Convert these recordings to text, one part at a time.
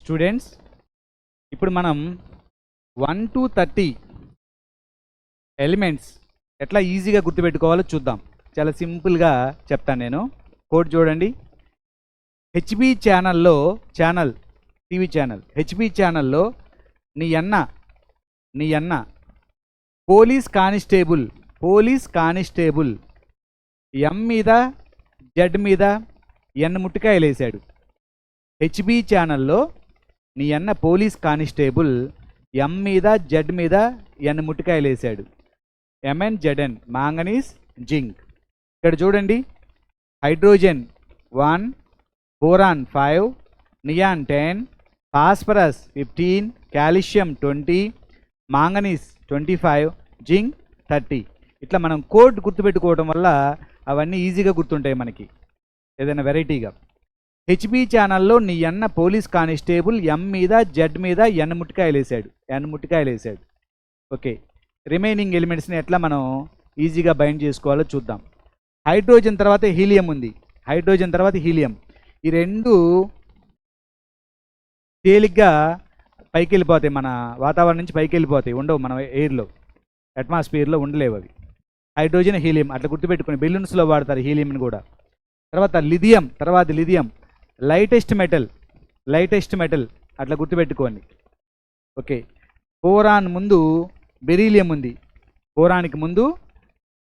Students, ఇప్పుడు మనం 1 to 30 elements ఎట్లా ఈజీగా గుర్తుపెట్టుకోవాలో చూద్దాం. చాలా సింపుల్గా చెప్తాను నేను. కోడ్ చూడండి. హెచ్బి ఛానల్లో టీవీ ఛానల్ హెచ్బి ఛానల్లో నీ అన్న పోలీస్ కానిస్టేబుల్ ఎం మీద జెడ్ మీద ఎన్ ముట్టికాయలు వేశాడు. హెచ్బి ఛానల్లో నీ అన్న పోలీస్ కానిస్టేబుల్ ఎం మీద జెడ్ మీద ఎన్ ముట్టికాయలు వేశాడు. M N Z N manganese zinc. ఇక్కడ చూడండి, hydrogen 1, boron 5, neon 10, phosphorus 15, calcium 20, manganese 25, zinc 30. ఇట్లా మనం కోడ్ గుర్తుపెట్టుకోవడం వల్ల అవన్నీ ఈజీగా గుర్తుంటాయి మనకి ఏదైనా వెరైటీగా. హెచ్బి ఛానల్లో నీ అన్న పోలీస్ కానిస్టేబుల్ ఎం మీద జెడ్ మీద ఎన్ ముట్టికాయలు వేసాడు. ఓకే, రిమైనింగ్ ఎలిమెంట్స్ని ఎట్లా మనం ఈజీగా బైండ్ చేసుకోవాలో చూద్దాం. హైడ్రోజన్ తర్వాత హీలియం. ఈ రెండు తేలిగ్గా పైకి వెళ్ళిపోతాయి, మన వాతావరణం నుంచి పైకి వెళ్ళిపోతాయి, ఉండవు మన ఎయిర్లో, అట్మాస్ఫియర్లో ఉండలేవు అవి. హైడ్రోజన్, హీలియం అట్లా గుర్తుపెట్టుకుని బెలూన్స్లో వాడతారు హీలియంని కూడా. తర్వాత లిథియం లైటెస్ట్ మెటల్ అట్లా గుర్తుపెట్టుకోండి. ఓకే, బోరాన్ ముందు బెరీలియం ఉంది, బోరానికి ముందు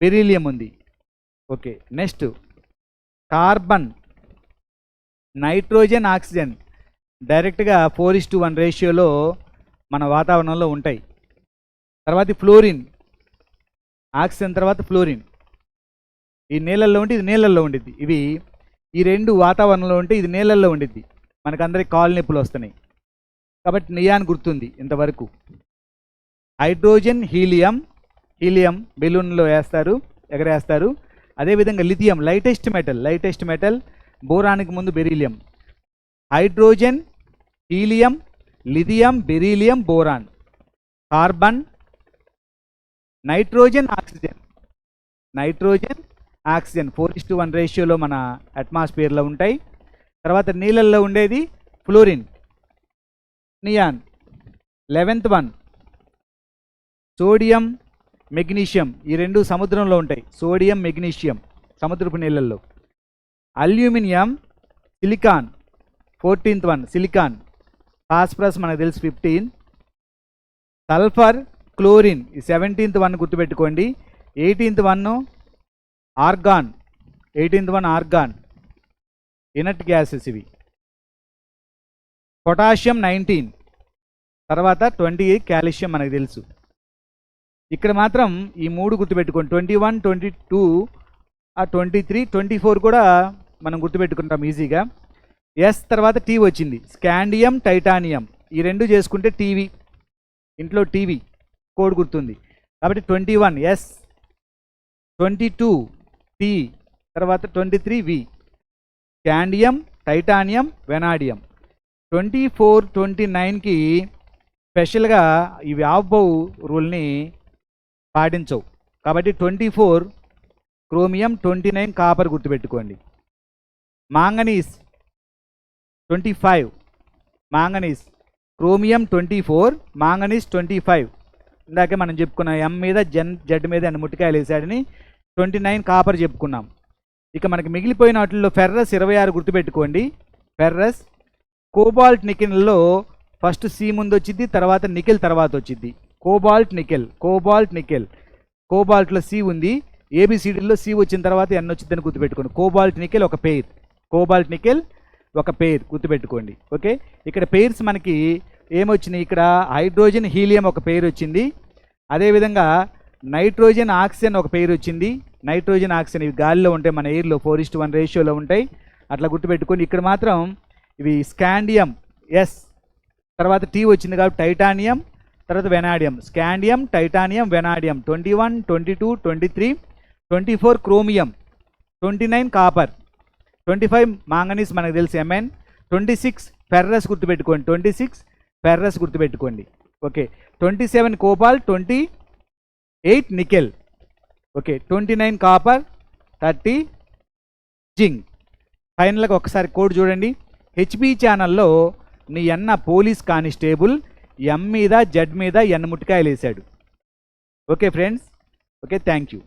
బెరీలియం ఉంది. Okay, next carbon, nitrogen, oxygen డైరెక్ట్గా 4:1 రేషియోలో మన వాతావరణంలో ఉంటాయి. తర్వాత ఫ్లోరిన్, ఆక్సిజన్ తర్వాత ఫ్లోరిన్ ఈ నీళ్ళల్లో ఉండి ఇది నీళ్ళల్లో ఉండిద్ది. ఇవి ఈ రెండు వాతావరణంలో ఉంటే ఇది నీళ్ళల్లో ఉండిద్ది. మనకందరికి కాళ్ళు నొప్పులు వస్తున్నాయి కాబట్టి నియాన్ గుర్తుంది ఇంతవరకు. హైడ్రోజన్, హీలియం బెలూన్లో ఎగరేస్తారు. అదేవిధంగా లిథియం లైటెస్ట్ మెటల్ బోరానికి ముందు beryllium. Hydrogen, helium, lithium, beryllium, boron. Carbon, nitrogen, oxygen 4:1 రేషియోలో మన అట్మాస్ఫియర్లో ఉంటాయి. తర్వాత నీళ్ళల్లో ఉండేది fluorine, neon. 11th one sodium, magnesium. ఈ రెండు సముద్రంలో ఉంటాయి, సోడియం, మెగ్నీషియం సముద్రపు నీళ్ళల్లో. Aluminium, silicon 14th one silicon. Phosphorus మనకు తెలుసు 15. సల్ఫర్, క్లోరిన్ ఈ 17th వన్ గుర్తుపెట్టుకోండి. 18th one organ, inert gases ఇవి. పొటాషియం 19, తర్వాత 28 కాల్షియం మనకు తెలుసు. ఇక్కడ మాత్రం ఈ మూడు గుర్తుపెట్టుకోండి. 21, 22, 23, 24 కూడా మనం గుర్తుపెట్టుకుంటాం ఈజీగా. ఎస్ తర్వాత టీ వచ్చింది, స్కాండియం, టైటానియం. ఈ రెండు చేసుకుంటే టీవీ, ఇంట్లో టీవీ కోడ్ గుర్తుంది కాబట్టి 21 ఎస్, 22 టీ, తర్వాత 23 వి. Scandium, titanium, vanadium. 24, 29కి స్పెషల్గా ఇవి ఆఫ్ బౌ రూల్ని పాటించవు కాబట్టి 24 క్రోమియం, 29 కాపర్ గుర్తుపెట్టుకోండి. Manganese 25, chromium 24, manganese 25. ఇందాకే మనం చెప్పుకున్నాం ఎం మీద జెడ్ మీద అని ముట్టికాయలు వేసాడని. 29 కాపర్ చెప్పుకున్నాం. ఇక మనకి మిగిలిపోయిన వాటిల్లో ఫెర్రస్ 26 గుర్తుపెట్టుకోండి. ఫెర్రస్, కోబాల్ట్, నికెల్లో ఫస్ట్ సి ముందు వచ్చింది, తర్వాత నికెల్ తర్వాత వచ్చింది. Cobalt nickel. కోబాల్ట్లో సి ఉంది, ఏబిసిడీలో సి వచ్చిన తర్వాత ఎన్ వచ్చిందని గుర్తుపెట్టుకోండి. కోబాల్ట్ నికెల్ ఒక పెయిర్ గుర్తుపెట్టుకోండి. ఓకే, ఇక్కడ పెయిర్స్ మనకి ఏమొచ్చినాయి, ఇక్కడ హైడ్రోజన్, హీలియం ఒక పెయిర్ వచ్చింది. అదేవిధంగా నైట్రోజన్, ఆక్సిజన్ ఒక పెయిర్ వచ్చింది. నైట్రోజన్, ఆక్సిజన్ ఇవి గాలిలో ఉంటాయి, మన ఎయిర్లో 4:1 రేషియోలో ఉంటాయి. అట్లా గుర్తుపెట్టుకోండి. ఇక్కడ మాత్రం ఇవి స్కాండియం ఎస్, తర్వాత టీ వచ్చింది కాబట్టి టైటానియం, తర్వాత vanadium. Scandium, titanium, vanadium. 21, 22, 23, 24 chromium, 29 copper, 25 manganese మనకు తెలుసు ఎంఎన్. 26 ఫెర్రస్ గుర్తుపెట్టుకోండి. Okay, 27 cobalt, 28 nickel. Okay, 29 copper, 30 zinc. ఫైనల్గా ఒకసారి కోడ్ చూడండి. హెచ్బి ఛానల్లో నీ అన్న పోలీస్ కానిస్టేబుల్ ఎం మీద జెడ్ మీద ఎన్ ముట్టికాయలు వేశాడు. Okay friends, okay, thank you.